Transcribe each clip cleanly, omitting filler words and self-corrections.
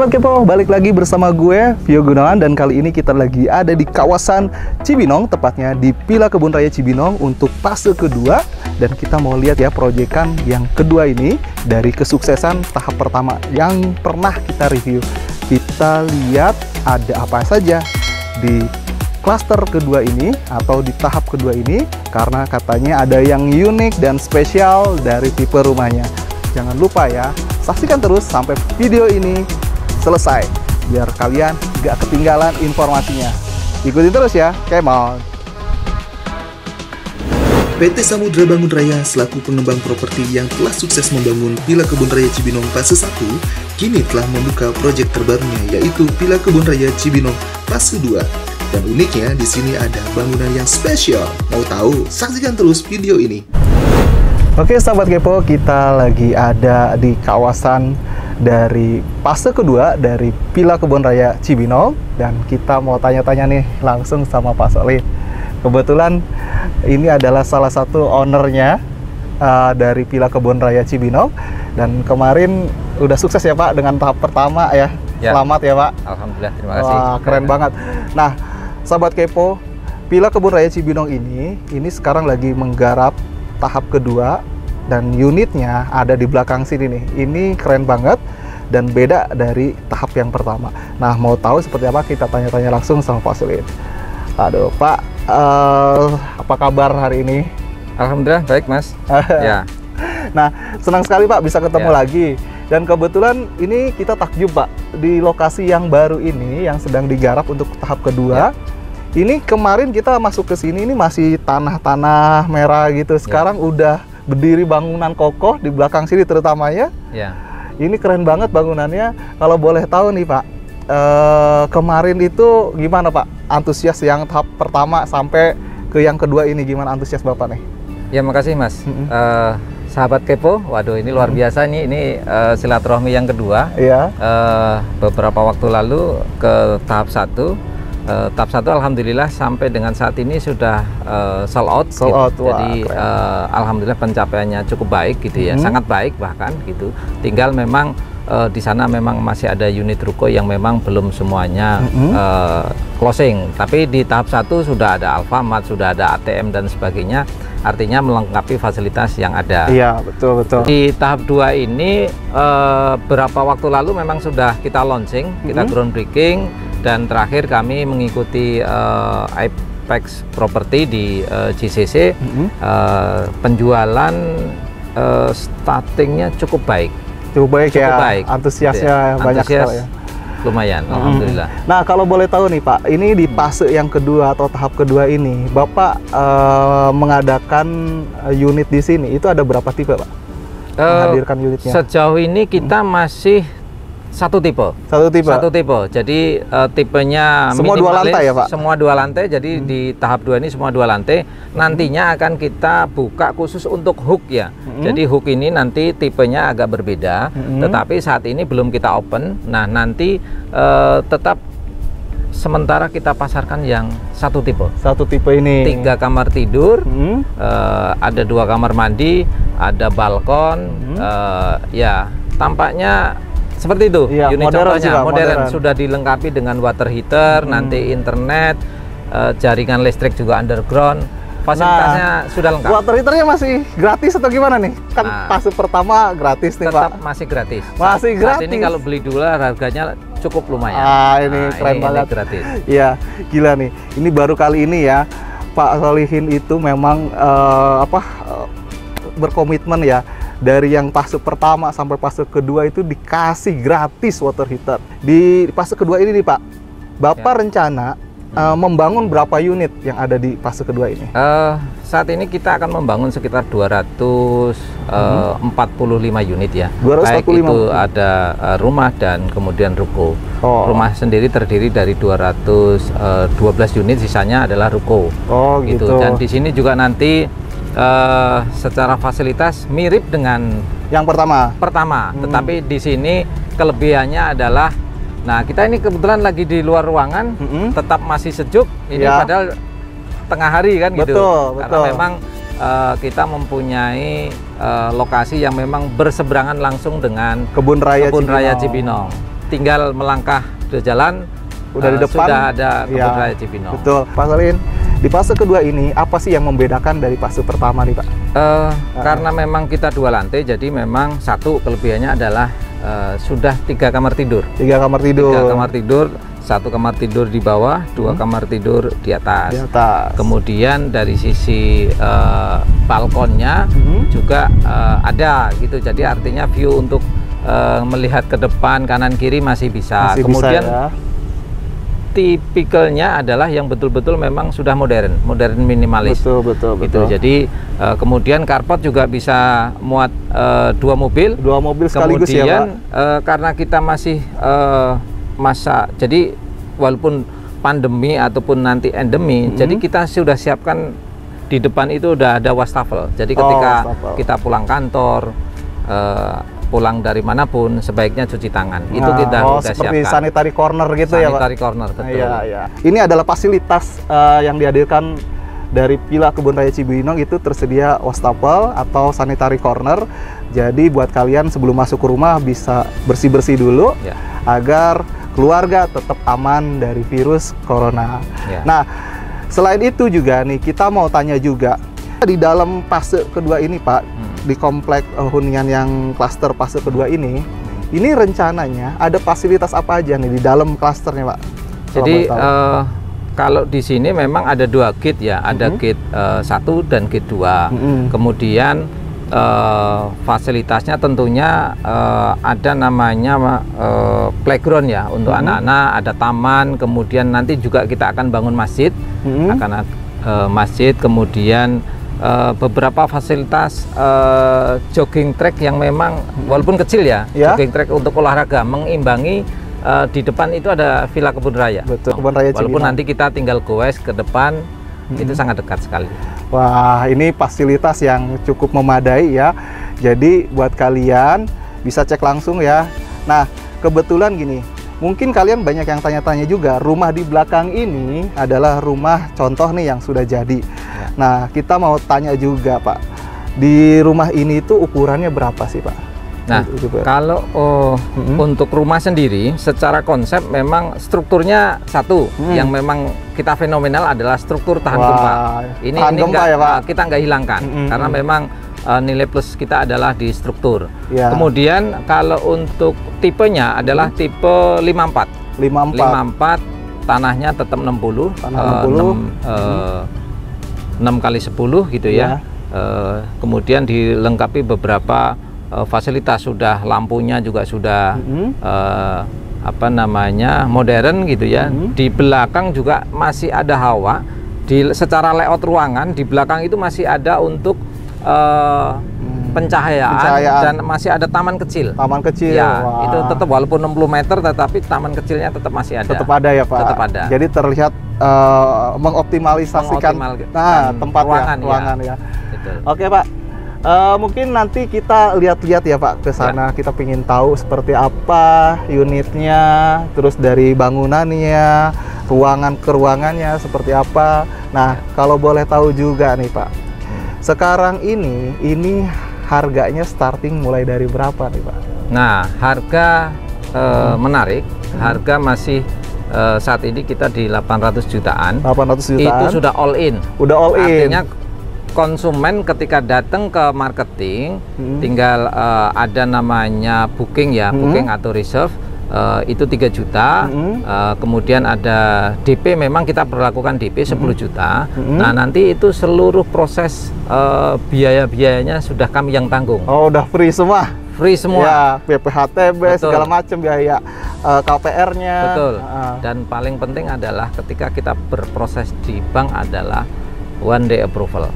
Sahabat Kepo, balik lagi bersama gue, Vio Gunawan. Dan kali ini kita lagi ada di kawasan Cibinong, tepatnya di Villa Kebun Raya Cibinong untuk fase kedua. Dan kita mau lihat ya proyekan yang kedua ini dari kesuksesan tahap pertama yang pernah kita review. Kita lihat ada apa saja di klaster kedua ini atau di tahap kedua ini, karena katanya ada yang unik dan spesial dari tipe rumahnya. Jangan lupa ya, saksikan terus sampai video ini selesai biar kalian gak ketinggalan informasinya. Ikutin terus ya, come on. PT Samudra Bangun Raya selaku pengembang properti yang telah sukses membangun Villa Kebun Raya Cibinong fase 1, kini telah membuka proyek terbarunya yaitu Villa Kebun Raya Cibinong fase 2. Dan uniknya di sini ada bangunan yang spesial. Mau tahu? Saksikan terus video ini. Oke sahabat Kepo, kita lagi ada di kawasan dari fase kedua dari Villa Kebun Raya Cibinong. Dan kita mau tanya-tanya nih langsung sama Pak Solih. Kebetulan ini adalah salah satu ownernya dari Villa Kebun Raya Cibinong. Dan kemarin udah sukses ya Pak dengan tahap pertama ya. Selamat ya Pak. Alhamdulillah, terima kasih. Wah, keren banget. Nah sahabat Kepo, Villa Kebun Raya Cibinong ini sekarang lagi menggarap tahap kedua. Dan unitnya ada di belakang sini nih. Ini keren banget dan beda dari tahap yang pertama. Nah, mau tahu seperti apa, kita tanya-tanya langsung sama Pak Sulit. Aduh, Pak, apa kabar hari ini? Alhamdulillah, baik Mas. Ya. Nah, senang sekali Pak bisa ketemu lagi. Dan kebetulan ini kita takjub Pak, di lokasi yang baru ini yang sedang digarap untuk tahap kedua. Ini kemarin kita masuk ke sini, ini masih tanah-tanah merah gitu. Sekarang udah berdiri bangunan kokoh di belakang sini terutamanya. Ini keren banget bangunannya. Kalau boleh tahu nih Pak, kemarin itu gimana Pak antusias yang tahap pertama sampai ke yang kedua ini, gimana antusias Bapak nih? Ya makasih Mas. Sahabat Kepo, waduh ini luar biasa nih, ini silaturahmi yang kedua. Beberapa waktu lalu ke tahap 1. Tahap 1 alhamdulillah sampai dengan saat ini sudah sold out. Jadi alhamdulillah pencapaiannya cukup baik gitu ya, sangat baik bahkan gitu. Tinggal memang di sana memang masih ada unit ruko yang memang belum semuanya closing. Tapi di tahap 1 sudah ada Alfamart, sudah ada ATM dan sebagainya. Artinya melengkapi fasilitas yang ada. Iya, betul. Di tahap 2 ini beberapa waktu lalu memang sudah kita launching, kita groundbreaking, dan terakhir kami mengikuti Apex Property di GCC. Penjualan startingnya cukup baik. Cukup baik. Antusiasnya banyak sekali ya. Lumayan, alhamdulillah. Nah, kalau boleh tahu nih Pak, ini di fase yang kedua atau tahap kedua ini, Bapak mengadakan unit di sini, itu ada berapa tipe Pak? Menghadirkan unitnya? Sejauh ini kita masih satu tipe. Jadi tipenya semua dua lantai ya Pak? Semua dua lantai. Jadi di tahap 2 ini semua dua lantai. Nantinya akan kita buka khusus untuk hook ya. Jadi hook ini nanti tipenya agak berbeda. Tetapi saat ini belum kita open. Nah nanti tetap sementara kita pasarkan yang satu tipe. Satu tipe ini. 3 kamar tidur, ada 2 kamar mandi, ada balkon. Ya tampaknya seperti itu, unit contohnya modern, sudah dilengkapi dengan water heater, nanti internet, jaringan listrik juga underground, fasilitasnya sudah lengkap. Water heaternya masih gratis atau gimana nih? Kan fase pertama gratis nih Pak. Tetap masih gratis. Saat ini kalau beli dulu harganya cukup lumayan. Ini keren banget. Gratis. Iya, gila nih. Ini baru kali ini ya Pak Solihin itu memang berkomitmen ya. Dari yang fase pertama sampai fase kedua itu dikasih gratis water heater. Di fase kedua ini nih Pak, Bapak rencana membangun berapa unit yang ada di fase kedua ini? Saat ini kita akan membangun sekitar 245 unit ya. 245. Baik itu ada rumah dan kemudian ruko. Rumah sendiri terdiri dari 212 unit, sisanya adalah ruko. Gitu. Dan di sini juga nanti secara fasilitas mirip dengan yang pertama. Tetapi di sini kelebihannya adalah, nah kita ini kebetulan lagi di luar ruangan, tetap masih sejuk. Ini padahal tengah hari kan gitu. Karena memang kita mempunyai lokasi yang memang berseberangan langsung dengan Kebun Raya Cibinong. tinggal melangkah ke jalan, udah di depan sudah ada Kebun ya, Raya Cibinong. Betul, Pak Solin. Di fase kedua ini apa sih yang membedakan dari fase pertama nih, Pak? Karena memang kita 2 lantai, jadi memang satu kelebihannya adalah sudah 3 kamar tidur. 3 kamar tidur. 3 kamar tidur, 1 kamar tidur di bawah, 2 kamar tidur di atas. Di atas. Kemudian dari sisi balkonnya juga ada gitu. Jadi artinya view untuk melihat ke depan, kanan kiri masih bisa. Masih Kemudian bisa, ya. Tipikalnya adalah yang betul-betul memang sudah modern minimalis. Betul. Gitu. Jadi kemudian carport juga bisa muat 2 mobil. 2 mobil sekaligus kemudian, ya, Pak. Karena kita masih masa, jadi walaupun pandemi ataupun nanti endemi, jadi kita sudah siapkan di depan itu udah ada wastafel. Jadi ketika kita pulang kantor, pulang dari manapun, sebaiknya cuci tangan. Itu kita udah seperti siapkan. sanitary corner gitu ya, Pak? Sanitary corner, betul. Iya. Ini adalah fasilitas yang dihadirkan dari Villa Kebun Raya Cibinong, itu tersedia wastafel atau sanitary corner. Jadi buat kalian sebelum masuk ke rumah bisa bersih-bersih dulu Ya. agar keluarga tetap aman dari virus corona. Ya. Nah, selain itu juga nih kita mau tanya juga di dalam fase kedua ini, Pak, di komplek hunian yang klaster fase kedua ini rencananya ada fasilitas apa aja nih di dalam klasternya, Pak? Jadi kalau di sini memang ada 2 gate ya, ada gate 1 dan gate 2. Kemudian fasilitasnya tentunya ada namanya playground ya untuk anak-anak, ada taman, kemudian nanti juga kita akan bangun masjid, akan masjid, kemudian beberapa fasilitas jogging track yang memang walaupun kecil ya, jogging track untuk olahraga mengimbangi. Di depan itu ada Villa Kebun Raya. Betul, Kebun Raya Cibinong. Walaupun nanti kita tinggal goes ke depan, itu sangat dekat sekali. Wah, ini fasilitas yang cukup memadai ya. Jadi buat kalian bisa cek langsung ya. Nah, kebetulan gini, mungkin kalian banyak yang tanya-tanya juga, rumah di belakang ini adalah rumah contoh nih yang sudah jadi. Ya. Nah, kita mau tanya juga, Pak, di rumah ini tuh ukurannya berapa sih, Pak? Nah, kalau untuk rumah sendiri, secara konsep memang strukturnya satu, yang memang kita fenomenal adalah struktur tahan gempa. Ini gempa ya, Pak? Kita nggak hilangkan, karena memang nilai plus kita adalah di struktur. Ya. Kemudian kalau untuk tipenya adalah tipe 54. 54, tanahnya tetap 60, 6 kali 10 gitu ya. Kemudian dilengkapi beberapa fasilitas, sudah lampunya juga sudah apa namanya modern gitu ya. Di belakang juga masih ada hawa. Secara layout ruangan di belakang itu masih ada untuk pencahayaan dan masih ada taman kecil. Taman kecil. Ya, itu tetap walaupun 60 meter tetapi taman kecilnya tetap masih ada. Tetap ada ya, Pak. Tetap ada. Jadi terlihat mengoptimalisasikan tempat ruangan ya. Betul. Oke, Pak. Mungkin nanti kita lihat-lihat ya, Pak, ke sana. Kita ingin tahu seperti apa unitnya, terus dari bangunannya, ruangan ke ruangannya seperti apa. Nah, kalau boleh tahu juga nih, Pak, sekarang ini harganya starting mulai dari berapa nih, Pak? Nah, harga menarik. Harga masih saat ini kita di 800 jutaan. 800 jutaan. Itu sudah all in. Udah all in. Artinya konsumen ketika datang ke marketing tinggal ada namanya booking ya, booking atau reserve, itu 3 juta. Kemudian ada DP, memang kita berlakukan DP 10 juta. Nah, nanti itu seluruh proses biaya-biayanya sudah kami yang tanggung. Oh, udah free semua? Free semua ya, PPHTB, segala macam biaya KPR-nya. Betul. Dan paling penting adalah ketika kita berproses di bank adalah one day approval.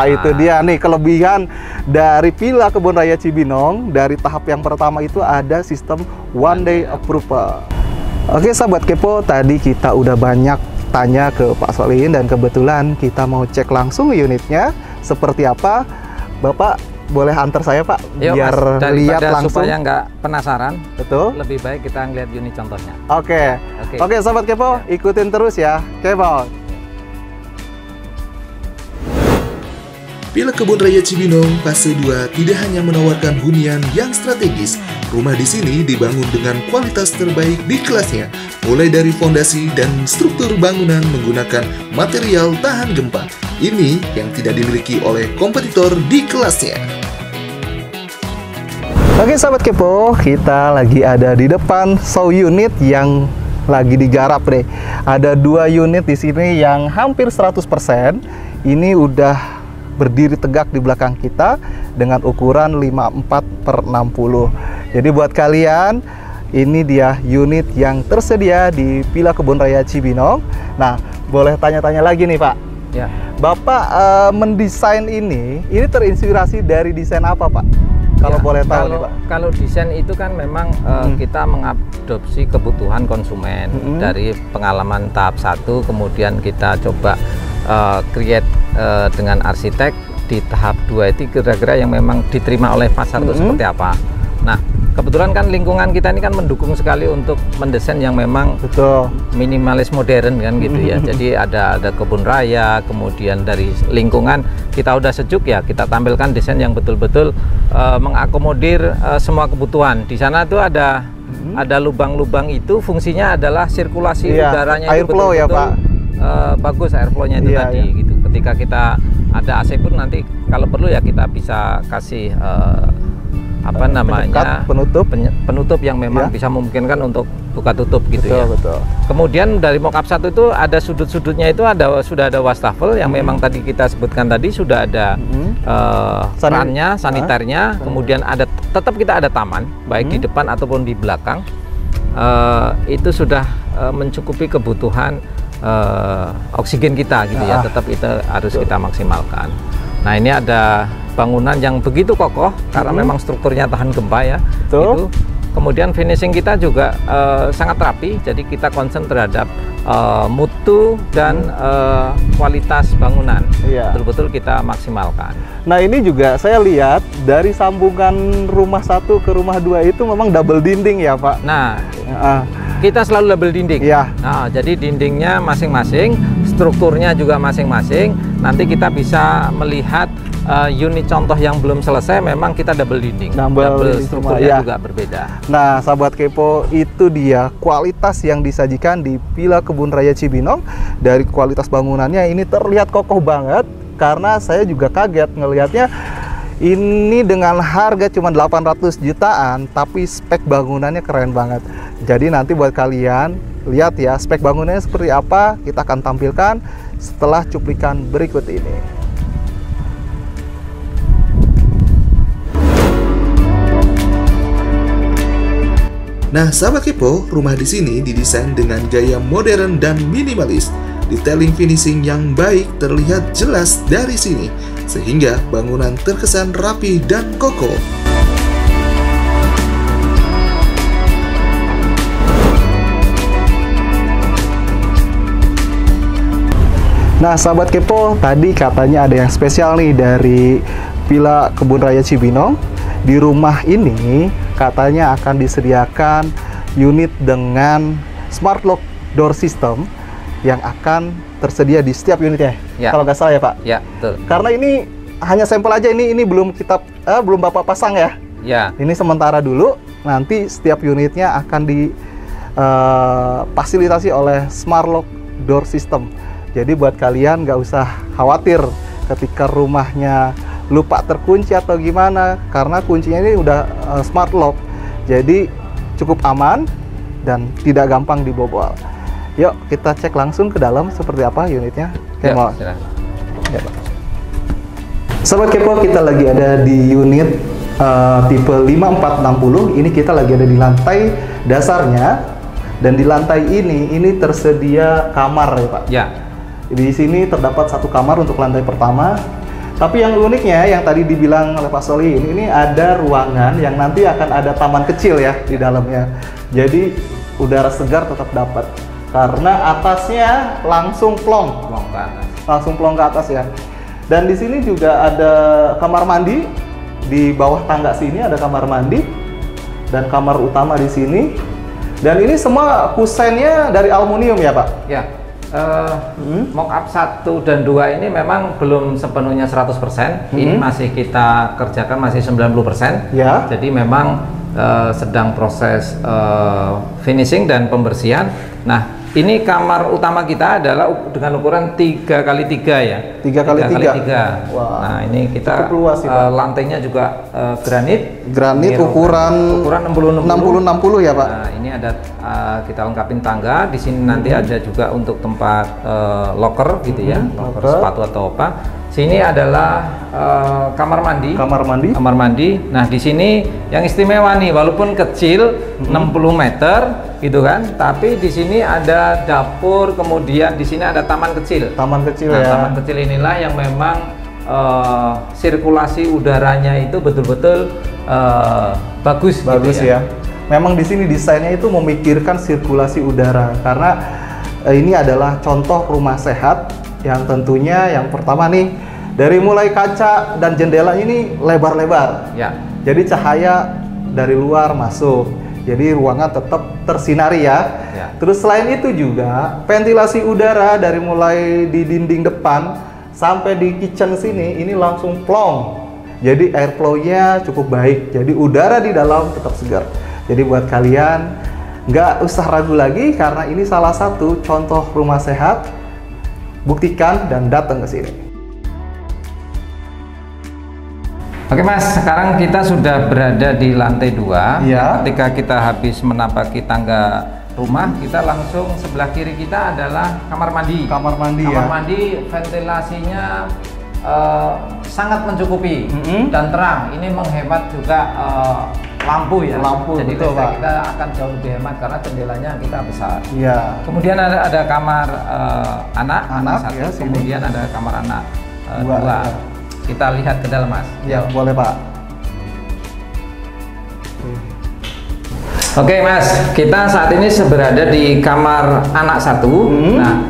Itu dia nih kelebihan dari Villa Kebun Raya Cibinong. Dari tahap yang pertama itu ada sistem one day approval. Oke, sahabat kepo, tadi kita udah banyak tanya ke Pak Solin dan kebetulan kita mau cek langsung unitnya seperti apa. Bapak boleh antar saya, Pak? Yuk, biar Mas, lihat langsung supaya nggak penasaran. Betul. Lebih baik kita ngeliat unit contohnya. Oke, sahabat kepo, ikutin terus ya. Kepo. Villa Kebun Raya Cibinong Fase 2 tidak hanya menawarkan hunian yang strategis, rumah di sini dibangun dengan kualitas terbaik di kelasnya, mulai dari fondasi dan struktur bangunan menggunakan material tahan gempa. Ini yang tidak dimiliki oleh kompetitor di kelasnya. Oke sahabat kepo, kita lagi ada di depan show unit yang lagi digarap deh. Ada 2 unit di sini yang hampir 100%. Ini udah berdiri tegak di belakang kita dengan ukuran 54/60. Jadi buat kalian, ini dia unit yang tersedia di Villa Kebun Raya Cibinong. Nah, boleh tanya-tanya lagi nih Pak. Ya. Bapak mendesain ini terinspirasi dari desain apa Pak? Kalau boleh tahu nih Pak. Kalau desain itu kan memang kita mengadopsi kebutuhan konsumen dari pengalaman tahap 1, kemudian kita coba create dengan arsitek di tahap 2 itu kira-kira yang memang diterima oleh pasar itu seperti apa. Nah, kebetulan kan lingkungan kita ini kan mendukung sekali untuk mendesain yang memang minimalis modern kan gitu ya. Jadi ada kebun raya, kemudian dari lingkungan kita udah sejuk ya, kita tampilkan desain yang betul-betul mengakomodir semua kebutuhan. Di sana tuh ada lubang-lubang, itu fungsinya adalah sirkulasi udaranya, air flow ya Pak. Bagus air flow-nya itu tadi gitu. Ketika kita ada AC pun nanti kalau perlu ya kita bisa kasih apa namanya penutup yang memang bisa memungkinkan untuk buka tutup gitu ya. Betul. Kemudian dari mockup 1 itu ada sudut-sudutnya itu sudah ada wastafel yang memang tadi kita sebutkan tadi, sudah ada rannya, saniternya, kemudian tetap kita ada taman baik di depan ataupun di belakang. Itu sudah mencukupi kebutuhan oksigen kita gitu ya, tetap itu harus kita maksimalkan. Nah, ini ada bangunan yang begitu kokoh karena memang strukturnya tahan gempa ya. Itu kemudian finishing kita juga sangat rapi, jadi kita concern terhadap mutu dan kualitas bangunan. Betul-betul kita maksimalkan. Nah, ini juga saya lihat dari sambungan rumah 1 ke rumah 2 itu memang double dinding ya Pak. Nah, kita selalu double dinding. Nah, jadi dindingnya masing-masing, strukturnya juga masing-masing. Nanti kita bisa melihat unit contoh yang belum selesai, memang kita double dinding. Double strukturnya juga berbeda. Nah, sahabat kepo, itu dia kualitas yang disajikan di Villa Kebun Raya Cibinong. Dari kualitas bangunannya ini terlihat kokoh banget, karena saya juga kaget ngelihatnya. Ini dengan harga cuma 800 jutaan, tapi spek bangunannya keren banget. Jadi nanti buat kalian lihat ya spek bangunannya seperti apa, kita akan tampilkan setelah cuplikan berikut ini. Nah, sahabat kepo, rumah di sini didesain dengan gaya modern dan minimalis. Detailing finishing yang baik terlihat jelas dari sini, sehingga bangunan terkesan rapi dan kokoh. Nah, sahabat kepo, tadi katanya ada yang spesial nih dari Villa Kebun Raya Cibinong. Di rumah ini katanya akan disediakan unit dengan smart lock door system yang akan tersedia di setiap unitnya. Kalau nggak salah ya Pak. Ya, betul. Karena ini hanya sampel aja, ini belum belum Bapak pasang ya. Ini sementara dulu. Nanti setiap unitnya akan difasilitasi oleh smart lock door system. Jadi buat kalian nggak usah khawatir ketika rumahnya lupa terkunci atau gimana, karena kuncinya ini udah smart lock. Jadi cukup aman dan tidak gampang dibobol. Yuk kita cek langsung ke dalam seperti apa unitnya. Ya, Pak. Sobat kepo, kita lagi ada di unit tipe 5460. Ini kita lagi ada di lantai dasarnya, dan di lantai ini tersedia kamar ya Pak. Di sini terdapat 1 kamar untuk lantai pertama. Tapi yang uniknya yang tadi dibilang oleh Pak Soli, ini ada ruangan yang nanti akan ada taman kecil ya di dalamnya. Jadi udara segar tetap dapat. Karena atasnya langsung plong ke atas ya. Dan di sini juga ada kamar mandi. Di bawah tangga sini ada kamar mandi dan kamar utama di sini. Dan ini semua kusennya dari aluminium ya Pak? Mock-up 1 dan 2 ini memang belum sepenuhnya 100%. Ini masih kita kerjakan masih 90%. Ya. Jadi memang sedang proses finishing dan pembersihan. Nah, ini kamar utama kita adalah dengan ukuran 3x3 ya. 3x3. Wow. Nah, ini kita luas, lantainya juga granit. Granit ukuran 60-60 ya, Pak. Nah, ini ada kita lengkapin tangga. Di sini nanti ada juga untuk tempat locker gitu ya, locker sepatu atau apa. Sini adalah kamar mandi. Kamar mandi. Nah, di sini yang istimewa nih, walaupun kecil 60 meter gitu kan, tapi di sini ada dapur, kemudian di sini ada taman kecil. Taman kecil ya. Taman kecil inilah yang memang sirkulasi udaranya itu betul-betul bagus gitu ya. Memang di sini desainnya itu memikirkan sirkulasi udara, karena ini adalah contoh rumah sehat yang tentunya yang pertama nih, dari mulai kaca dan jendela ini lebar-lebar. Ya. Jadi cahaya dari luar masuk. Jadi ruangan tetap tersinari ya. Terus selain itu juga ventilasi udara dari mulai di dinding depan sampai di kitchen sini ini langsung plong. Jadi airflow-nya cukup baik. Jadi udara di dalam tetap segar. Jadi buat kalian nggak usah ragu lagi, karena ini salah satu contoh rumah sehat. Buktikan dan datang ke sini. Oke Mas, sekarang kita sudah berada di lantai 2. Ya. Ketika kita habis menapaki tangga rumah, kita langsung sebelah kiri kita adalah kamar mandi. Kamar mandi ventilasinya sangat mencukupi dan terang. Ini menghemat juga lampu ya. Jadi betul, kita akan jauh lebih hemat karena jendelanya kita besar. Iya. Kemudian ada kamar anak satu, ya, kemudian ada kamar anak 2. Ya. Kita lihat ke dalam Mas. Ya, boleh Pak. Oke Mas, kita saat ini berada di kamar anak 1. Nah,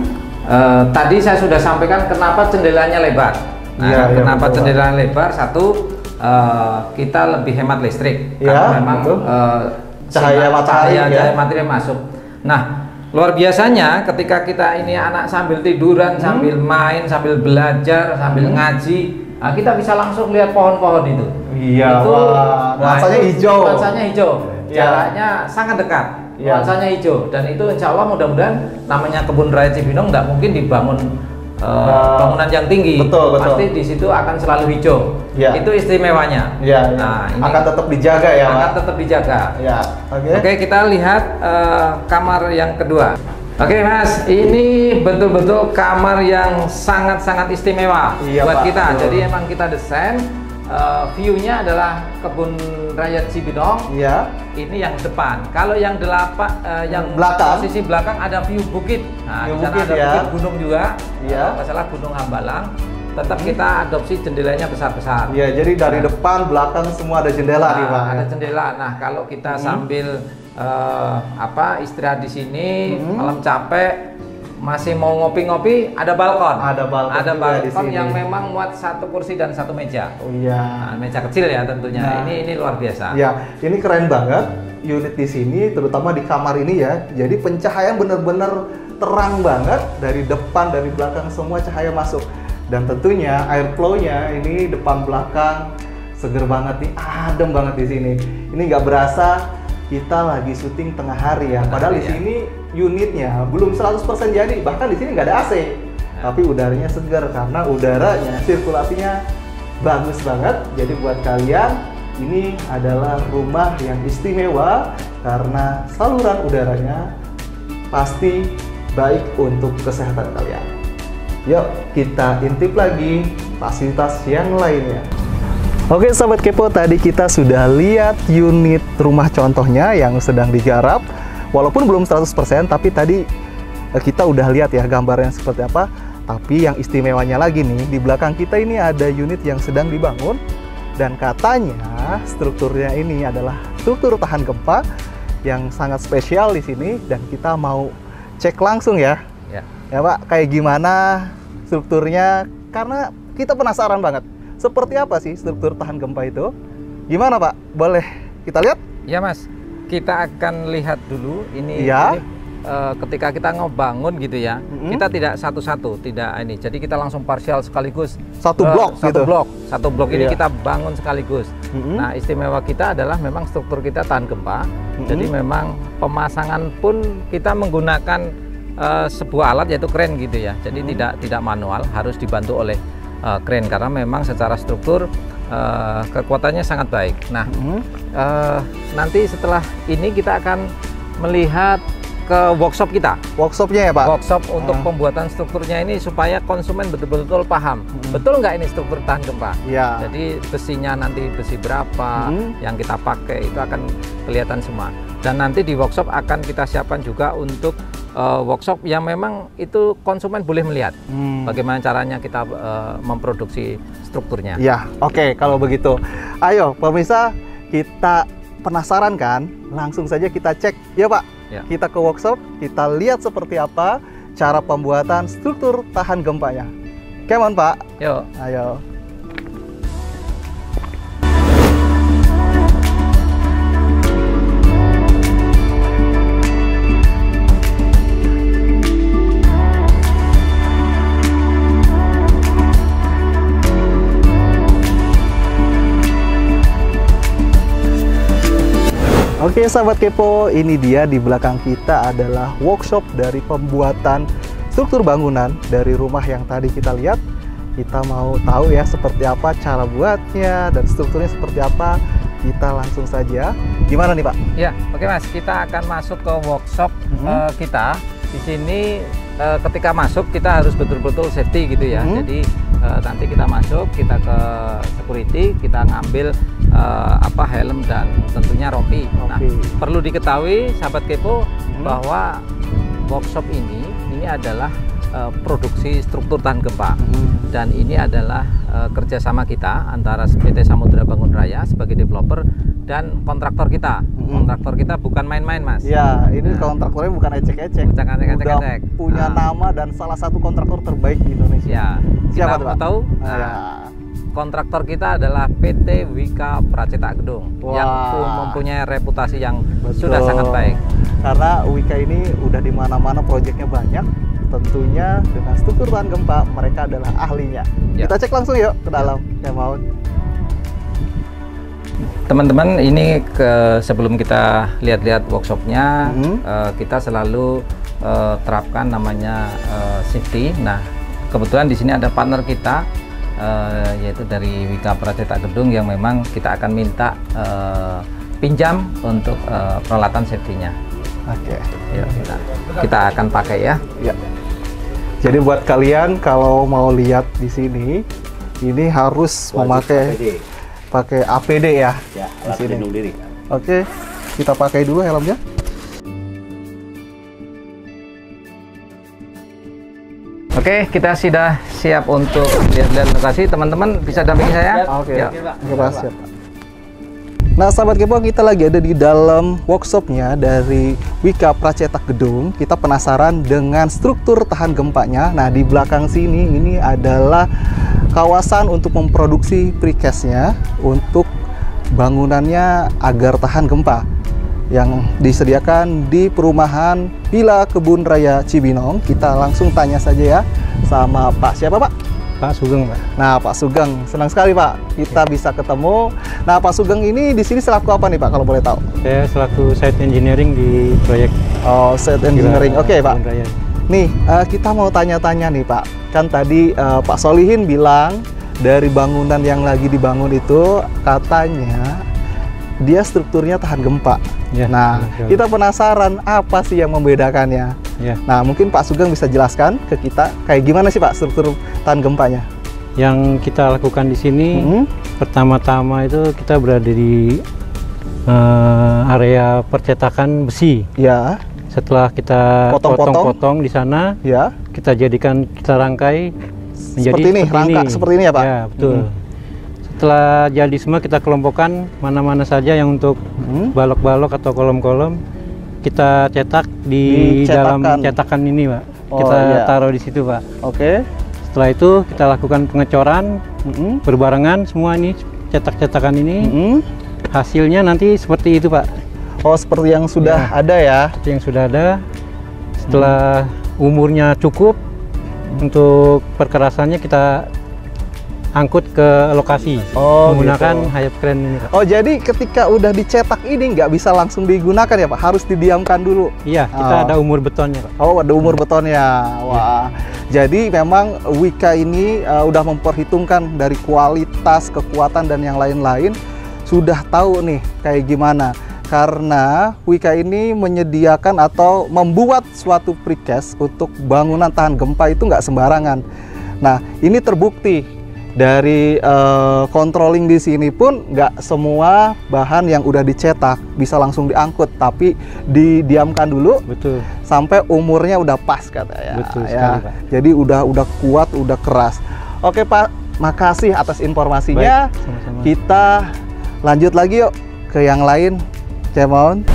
tadi saya sudah sampaikan kenapa jendelanya lebar. Nah, kenapa jendelanya lebar? Satu, kita lebih hemat listrik karena memang cahaya matahari masuk. Nah, luar biasanya ketika kita ini anak sambil tiduran, sambil main, sambil belajar, sambil ngaji, nah, kita bisa langsung lihat pohon-pohon itu. Iya. Itu nuansanya hijau. Nuansanya hijau. Jaraknya sangat dekat. Nuansanya hijau, dan itu insya Allah mudah-mudahan namanya Kebun Raya Cibinong nggak mungkin dibangun bangunan yang tinggi. Betul. Pasti di situ akan selalu hijau. Itu istimewanya. Nah, ini akan tetap dijaga ya. Akan tetap dijaga. Oke, kita lihat kamar yang kedua. Oke Mas, ini betul-betul kamar yang sangat-sangat istimewa buat kita. Jadi emang kita desain view-nya adalah Kebun Raya Cibinong. Ini yang depan. Kalau yang yang belakang, posisi belakang ada view bukit. Nah, di sana ada bukit gunung juga. Masalah Gunung Hambalang. Tetap kita adopsi jendelanya besar-besar. Iya, jadi dari depan, belakang semua ada jendela nih Pak. Ada jendela. Nah, kalau kita sambil istirahat di sini, malam capek, masih mau ngopi-ngopi, ada balkon. Ada balkon yang memang muat 1 kursi dan 1 meja. Nah, meja kecil ya tentunya. Nah, ini luar biasa. Ya, ini keren banget unit di sini, terutama di kamar ini ya. Jadi pencahayaan benar-benar terang banget dari depan, dari belakang, semua cahaya masuk. Dan tentunya airflow-nya ini depan belakang seger banget nih, adem banget di sini. Ini nggak berasa kita lagi syuting tengah hari ya. Padahal di sini unitnya belum 100% jadi, bahkan di sini nggak ada AC. Tapi udaranya segar karena udaranya, sirkulasinya bagus banget. Jadi buat kalian, ini adalah rumah yang istimewa karena saluran udaranya pasti baik untuk kesehatan kalian. Yuk kita intip lagi fasilitas yang lainnya. Oke Sobat Kepo, tadi kita sudah lihat unit rumah contohnya yang sedang digarap. Walaupun belum 100%, tapi tadi kita udah lihat ya gambarnya seperti apa. Tapi yang istimewanya lagi nih, di belakang kita ini ada unit yang sedang dibangun. Dan katanya strukturnya ini adalah struktur tahan gempa yang sangat spesial di sini. Dan kita mau cek langsung ya. Ya Pak, kayak gimana strukturnya? Karena kita penasaran banget. Seperti apa sih struktur tahan gempa itu? Gimana Pak? Boleh kita lihat? Ya Mas, kita akan lihat dulu. Ini ketika kita ngebangun gitu ya, kita tidak satu-satu, tidak ini. Jadi kita langsung parsial sekaligus. Satu blok gitu? Satu blok ini kita bangun sekaligus. Nah, istimewa kita adalah memang struktur kita tahan gempa. Jadi memang pemasangan pun kita menggunakan sebuah alat yaitu kren gitu ya. Jadi tidak manual, harus dibantu oleh kren karena memang secara struktur kekuatannya sangat baik. Nah, nanti setelah ini kita akan melihat ke workshop kita. Workshopnya ya Pak? Workshop untuk pembuatan strukturnya ini supaya konsumen betul-betul paham. Betul nggak ini struktur tahan gempa? Ya. Jadi besinya nanti besi berapa yang kita pakai itu akan kelihatan semua. Dan nanti di workshop akan kita siapkan juga untuk workshop yang memang itu konsumen boleh melihat bagaimana caranya kita memproduksi strukturnya. Ya, oke, kalau begitu. Ayo pemirsa, kita penasaran kan? Langsung saja kita cek ya Pak. Ya. Kita ke workshop, kita lihat seperti apa cara pembuatan struktur tahan gempanya. Come on Pak. Yuk. Ayo. Oke sahabat kepo, ini dia di belakang kita adalah workshop dari pembuatan struktur bangunan dari rumah yang tadi kita lihat. Kita mau tahu ya seperti apa cara buatnya dan strukturnya seperti apa. Kita langsung saja. Gimana nih Pak? Ya, oke Mas. Kita akan masuk ke workshop kita. Di sini ketika masuk kita harus betul-betul safety gitu ya. Jadi nanti kita masuk, kita ke security, kita ngambil helm dan tentunya rompi. Nah, perlu diketahui sahabat kepo bahwa workshop ini adalah produksi struktur tahan gempa dan ini adalah kerjasama kita antara PT Samudra Bangun Raya sebagai developer dan kontraktor kita. Kontraktor kita bukan main-main Mas. Ya, ini kontraktornya bukan ecek-ecek. Bukan ecek-ecek. Punya nama dan salah satu kontraktor terbaik di Indonesia. Ya. Siapa kita tahu? Kontraktor kita adalah PT Wika Pracetak Gedung yang mempunyai reputasi yang sudah sangat baik. Karena Wika ini udah di mana-mana proyeknya banyak. Tentunya dengan struktur tahan gempa mereka adalah ahlinya. Ya. Kita cek langsung yuk ke dalam. Yang mau. Teman-teman, ini sebelum kita lihat-lihat workshopnya, kita selalu terapkan namanya safety. Nah, kebetulan di sini ada partner kita. Yaitu dari Wika Pracetak Gedung yang memang kita akan minta pinjam untuk peralatan safety-nya. Oke. Ya, kita akan pakai ya. Ya. Jadi buat kalian kalau mau lihat di sini, ini harus memakai pakai APD ya. Ya, alat pelindung diri. Oke, kita pakai dulu helmnya. Oke, kita sudah siap untuk lihat-lihat lokasi. Teman-teman bisa dampingi saya? Oke, ya. Siap. Nah, sahabat kepo, kita lagi ada di dalam workshopnya dari Wika Pracetak Gedung. Kita penasaran dengan struktur tahan gempanya. Nah, di belakang sini ini adalah kawasan untuk memproduksi precast-nya untuk bangunannya agar tahan gempa yang disediakan di perumahan Villa Kebun Raya Cibinong. Kita langsung tanya saja ya sama Pak. Siapa Pak? Pak Sugeng, Pak. Nah, Pak Sugeng, senang sekali Pak kita bisa ketemu. Nah, Pak Sugeng ini di sini selaku apa nih Pak kalau boleh tahu? Saya selaku site engineering di proyek. Oh, site engineering. Oke, Pak. Raya. Nih, kita mau tanya-tanya nih Pak. Kan tadi Pak Solihin bilang dari bangunan yang lagi dibangun itu katanya dia strukturnya tahan gempa. Ya, nah, kita penasaran apa sih yang membedakannya. Ya. Nah, mungkin Pak Sugeng bisa jelaskan ke kita kayak gimana sih Pak struktur tahan gempanya? Yang kita lakukan di sini, pertama-tama itu kita berada di area percetakan besi. Ya. Setelah kita potong-potong di sana, ya, kita rangkai menjadi seperti ini, rangka seperti ini ya Pak? Ya, betul. Setelah jadi semua kita kelompokkan mana-mana saja yang untuk balok-balok atau kolom-kolom kita cetak di dalam cetakan ini Pak. Kita taruh di situ Pak. Oke. Setelah itu kita lakukan pengecoran berbarengan semua ini cetak-cetakan ini. Hasilnya nanti seperti itu Pak. Oh, seperti yang sudah ada ya? Seperti yang sudah ada. Setelah umurnya cukup untuk perkerasannya kita angkut ke lokasi menggunakan hayat crane ini, Pak. Oh, jadi ketika udah dicetak ini nggak bisa langsung digunakan ya, Pak? Harus didiamkan dulu? Iya, kita ada umur betonnya, Pak. Oh, ada umur betonnya. Wah, jadi memang Wika ini udah memperhitungkan dari kualitas, kekuatan, dan yang lain-lain. Sudah tahu nih kayak gimana. Karena Wika ini menyediakan atau membuat suatu precast untuk bangunan tahan gempa itu nggak sembarangan. Nah, ini terbukti. Dari controlling di sini pun nggak semua bahan yang udah dicetak bisa langsung diangkut, tapi didiamkan dulu. Betul. Sampai umurnya udah pas katanya. Betul ya. sekali, Pak. Jadi udah kuat, udah keras. Oke, Pak, makasih atas informasinya. Baik, sama-sama. Kita lanjut lagi yuk ke yang lain. Cemon.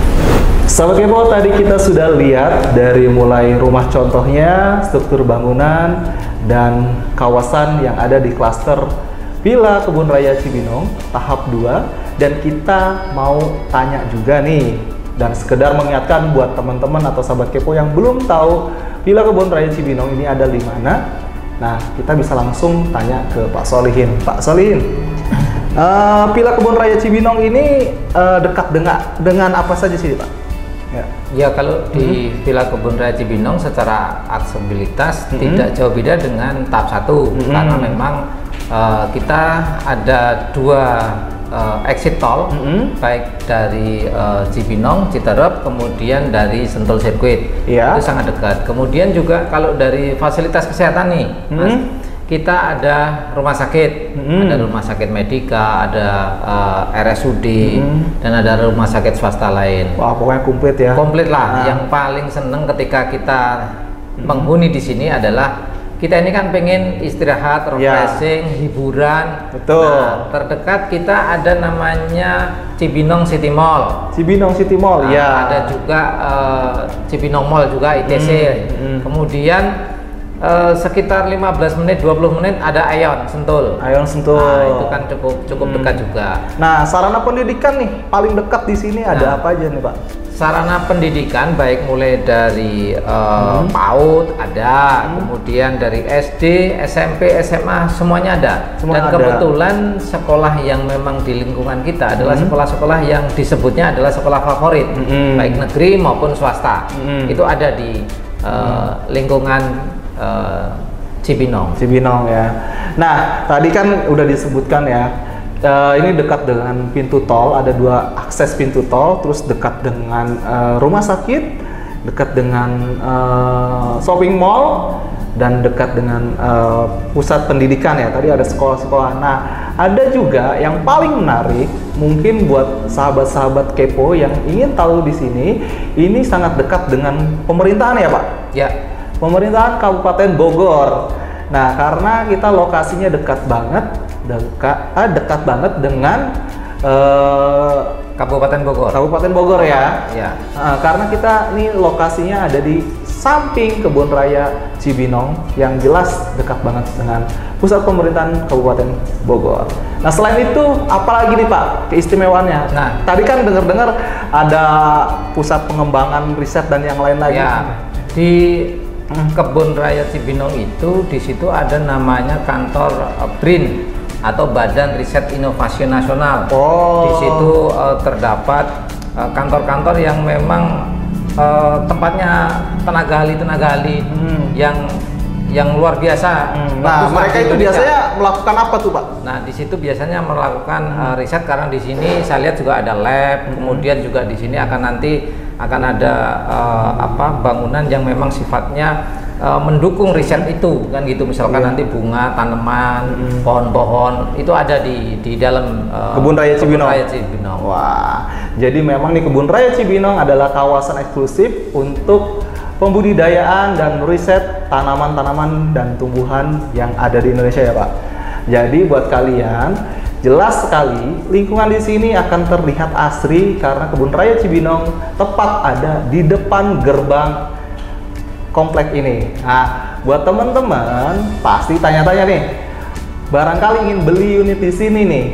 Sahabat Kepo, tadi kita sudah lihat dari mulai rumah contohnya, struktur bangunan, dan kawasan yang ada di klaster Villa Kebun Raya Cibinong tahap 2. Dan kita mau tanya juga nih, dan sekedar mengingatkan buat teman-teman atau sahabat Kepo yang belum tahu Villa Kebun Raya Cibinong ini ada di mana. Nah, kita bisa langsung tanya ke Pak Solihin. Pak Solihin, Villa Kebun Raya Cibinong ini dekat dengan apa saja sih, Pak? Ya, kalau di Villa Kebun Raya Cibinong secara aksesibilitas tidak jauh beda dengan tahap 1, karena memang kita ada 2 exit tol, baik dari Cibinong, Citerep, kemudian dari Sentul Sirkuit. Itu sangat dekat. Kemudian juga kalau dari fasilitas kesehatan nih, Mas, kita ada rumah sakit, ada rumah sakit Medika, ada RSUD, dan ada rumah sakit swasta lain. Wah, pokoknya komplit ya. Komplit lah. Yang paling seneng ketika kita menghuni di sini adalah kita ini kan pengen istirahat, refreshing, hiburan. Betul. Nah, terdekat kita ada namanya Cibinong City Mall. Cibinong City Mall, ya. Ada juga Cibinong Mall juga ITC. Kemudian sekitar 15 menit 20 menit ada Aeon Sentul. Aeon Sentul. Nah, itu kan cukup dekat juga. Nah, sarana pendidikan nih paling dekat di sini ada apa aja nih, Pak? Sarana pendidikan baik mulai dari PAUD ada, kemudian dari SD, SMP, SMA semuanya ada. Dan kebetulan sekolah yang memang di lingkungan kita adalah sekolah-sekolah yang disebutnya adalah sekolah favorit, baik negeri maupun swasta. Itu ada di lingkungan Cibinong ya. Nah, tadi kan udah disebutkan ya, ini dekat dengan pintu tol, ada 2 akses pintu tol, terus dekat dengan rumah sakit, dekat dengan shopping mall, dan dekat dengan pusat pendidikan ya. Tadi ada sekolah-sekolah. Nah, ada juga yang paling menarik mungkin buat sahabat-sahabat Kepo yang ingin tahu di sini, ini sangat dekat dengan pemerintahan ya, Pak? Ya. Pemerintahan Kabupaten Bogor. Nah, karena kita lokasinya dekat banget dengan Kabupaten Bogor. Kabupaten Bogor ya. Ya. Karena kita ini lokasinya ada di samping Kebun Raya Cibinong, yang jelas dekat banget dengan pusat pemerintahan Kabupaten Bogor. Nah, selain itu apalagi nih, Pak, keistimewaannya? Nah, tadi kan dengar-dengar ada pusat pengembangan riset dan yang lain lagi. Ya. Di Kebun Raya Cibinong itu di situ ada namanya kantor BRIN atau Badan Riset Inovasi Nasional. Di situ terdapat kantor-kantor yang memang tempatnya tenaga ahli yang luar biasa. Nah, mereka itu biasanya melakukan apa tuh, Pak? Nah, di situ biasanya melakukan riset, karena di sini saya lihat juga ada lab, kemudian juga di sini akan ada bangunan yang memang sifatnya mendukung riset itu, kan gitu. Misalkan nanti bunga, tanaman, pohon-pohon itu ada di dalam Kebun Raya Cibinong. Wah, jadi memang nih Kebun Raya Cibinong adalah kawasan eksklusif untuk pembudidayaan dan riset tanaman-tanaman dan tumbuhan yang ada di Indonesia ya, Pak. Jadi buat kalian, jelas sekali lingkungan di sini akan terlihat asri karena Kebun Raya Cibinong tepat ada di depan gerbang komplek ini. Nah, buat teman-teman pasti tanya-tanya nih, barangkali ingin beli unit di sini nih,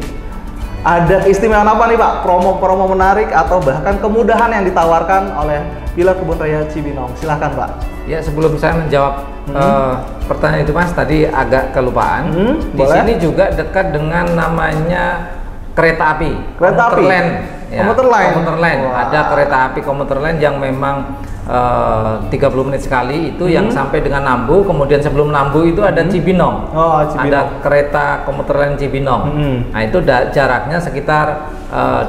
ada keistimewaan apa nih Pak? Promo-promo menarik atau bahkan kemudahan yang ditawarkan oleh Villa Kebun Raya Cibinong? Silahkan Pak. Ya, sebelum saya menjawab pertanyaan itu Mas, tadi agak kelupaan. Di boleh? sini juga dekat dengan namanya kereta api. Kereta api? Ya, Komuter line? Komuter line. Wah. Ada kereta api komuter line yang memang 30 menit sekali itu yang sampai dengan Nambu, kemudian sebelum Nambu itu ada Cibinong. Oh, Cibinong. Ada kereta komuter lain Cibinong. Nah, itu jaraknya sekitar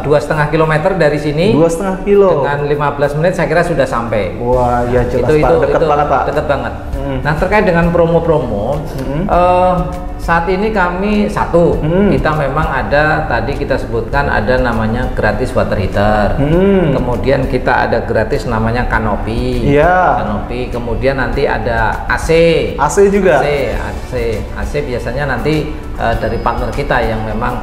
2,5 km dari sini. 2,5 kilo. Dengan 15 menit saya kira sudah sampai. Wah, ya jelas Pak. Dekat banget Pak. Dekat banget. Nah, terkait dengan promo-promo, saat ini kami kita memang ada, tadi kita sebutkan ada namanya gratis water heater. Kemudian kita ada gratis namanya kanopi. Iya. Kanopi. Kemudian nanti ada AC. AC juga. AC biasanya nanti dari partner kita yang memang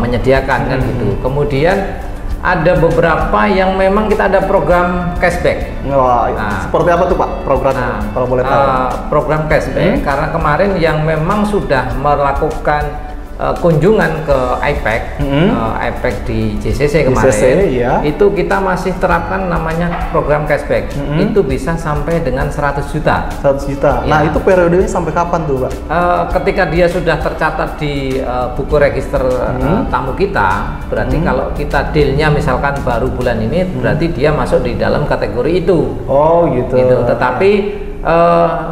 menyediakan kan gitu. Kemudian ada beberapa yang memang kita ada program cashback. Wah, seperti apa tuh Pak programnya? Kalau boleh tahu. Program cashback karena kemarin yang memang sudah melakukan kunjungan ke IPEC di JCC kemarin, itu kita masih terapkan namanya program cashback. Itu bisa sampai dengan 100 juta. 100 juta. Ya. Nah, itu periodenya sampai kapan tuh Pak? Ketika dia sudah tercatat di buku register tamu kita, berarti kalau kita dealnya misalkan baru bulan ini, berarti dia masuk di dalam kategori itu. Oh gitu. Tetapi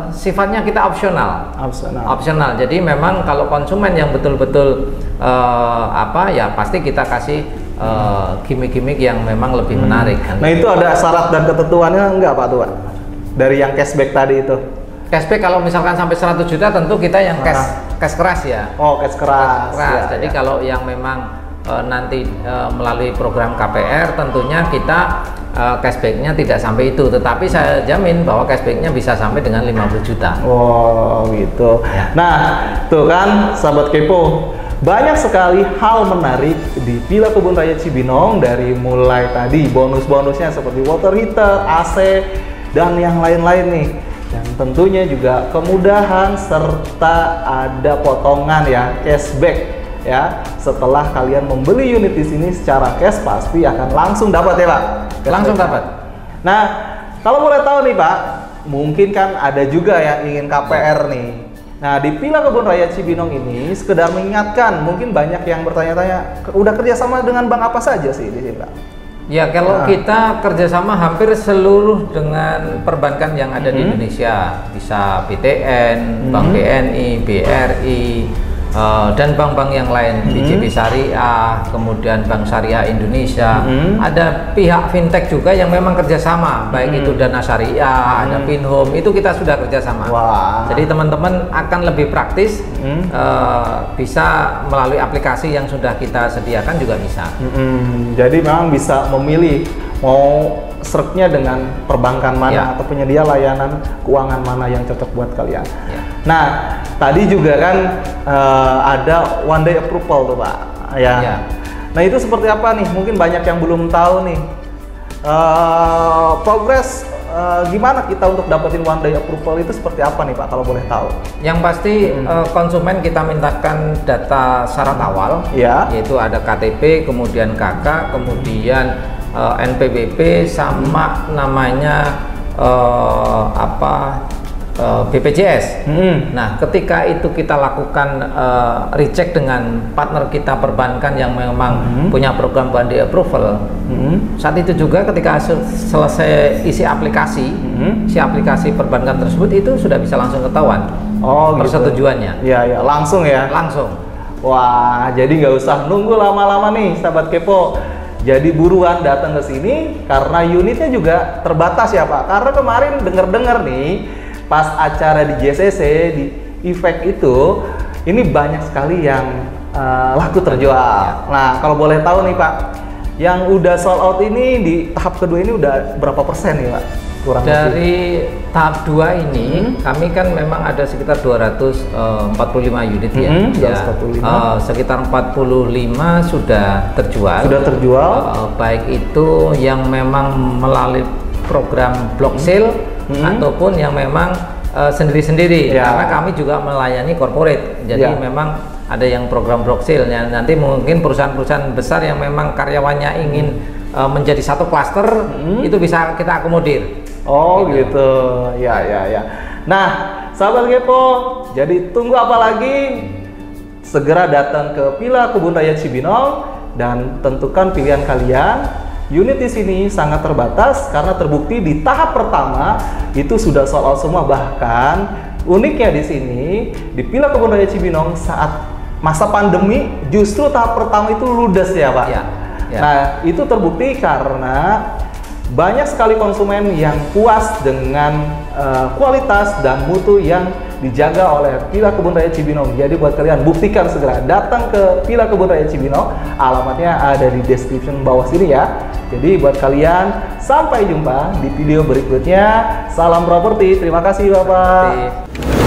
sifatnya kita opsional. Jadi memang kalau konsumen yang betul-betul pasti kita kasih gimmick-gimmick yang memang lebih menarik. Nah, itu ada syarat dan ketentuannya enggak Pak tuh Pak? Dari yang cashback tadi itu. Cashback kalau misalkan sampai 100 juta tentu kita yang cash keras ya. Oh, cash keras. Ya, Jadi kalau yang memang nanti melalui program KPR tentunya kita cashbacknya tidak sampai itu, tetapi saya jamin bahwa cashbacknya bisa sampai dengan 50 juta. Oh gitu ya. Nah tuh kan sahabat kepo, banyak sekali hal menarik di Villa Kebun Raya Cibinong, dari mulai tadi bonus-bonusnya seperti water heater, AC, dan yang lain-lain nih. Dan tentunya juga kemudahan serta ada potongan ya, cashback ya. Setelah kalian membeli unit di sini secara cash pasti akan langsung dapat ya Pak. Langsung dapat. Nah, kalau boleh tahu nih Pak, mungkin kan ada juga yang ingin KPR nih. Nah, di Villa Kebun Raya Cibinong ini sekedar mengingatkan, mungkin banyak yang bertanya-tanya, udah kerjasama dengan bank apa saja sih di sini Pak? Ya, kalau kita kerjasama hampir seluruh dengan perbankan yang ada di Indonesia, bisa BTN, Bank BNI, BRI, dan bank-bank yang lain, BJB Syariah, kemudian Bank Syariah Indonesia, ada pihak fintech juga yang memang kerjasama, baik itu Dana Syariah, ada Pinhome, itu kita sudah kerjasama. Jadi teman-teman akan lebih praktis, bisa melalui aplikasi yang sudah kita sediakan juga bisa. Jadi memang bisa memilih mau serknya dengan perbankan mana atau penyedia layanan keuangan mana yang cocok buat kalian. Nah, tadi juga kan ada one day approval tuh Pak ya. Nah, itu seperti apa nih? Mungkin banyak yang belum tahu nih progres gimana kita untuk dapetin one day approval itu seperti apa nih Pak, kalau boleh tahu? Yang pasti konsumen kita mintakan data syarat awal, yaitu ada KTP, kemudian KK, kemudian NPWP, sama namanya BPJS. Nah, ketika itu kita lakukan recheck dengan partner kita perbankan yang memang punya program one day approval. Saat itu juga ketika selesai isi aplikasi, perbankan tersebut itu sudah bisa langsung ketahuan persetujuannya. Iya, langsung ya. Langsung. Wah, jadi nggak usah nunggu lama-lama nih, sahabat kepo. Jadi buruan datang ke sini karena unitnya juga terbatas ya Pak. Karena kemarin dengar-dengar nih, pas acara di JCC di IPEC itu, ini banyak sekali yang laku terjual. Nah, kalau boleh tahu nih Pak, yang udah sold out ini di tahap kedua ini udah berapa persen nih Pak? Kurang dari tahap 2 ini kami kan memang ada sekitar 245 unit ya. Sekitar 45 sudah terjual. Baik itu yang memang melalui program block sale ataupun yang memang sendiri-sendiri, karena kami juga melayani corporate. Jadi memang ada yang program broksilnya. Nanti mungkin perusahaan-perusahaan besar yang memang karyawannya ingin menjadi satu klaster, itu bisa kita akomodir. Oh gitu, ya. Nah, sahabat Kepo, jadi tunggu apa lagi? Segera datang ke Villa Kebun Raya Cibinong dan tentukan pilihan kalian. Unit di sini sangat terbatas karena terbukti di tahap pertama itu sudah sold out semua. Bahkan uniknya di sini di Villa Kebun Raya Cibinong saat masa pandemi justru tahap pertama itu ludes ya Pak. Ya. Nah itu terbukti karena banyak sekali konsumen yang puas dengan kualitas dan mutu yang dijaga oleh Villa Kebun Raya Cibinong. Jadi buat kalian buktikan segera datang ke Villa Kebun Raya Cibinong. Alamatnya ada di description bawah sini ya. Jadi buat kalian sampai jumpa di video berikutnya. Salam properti. Terima kasih Bapak.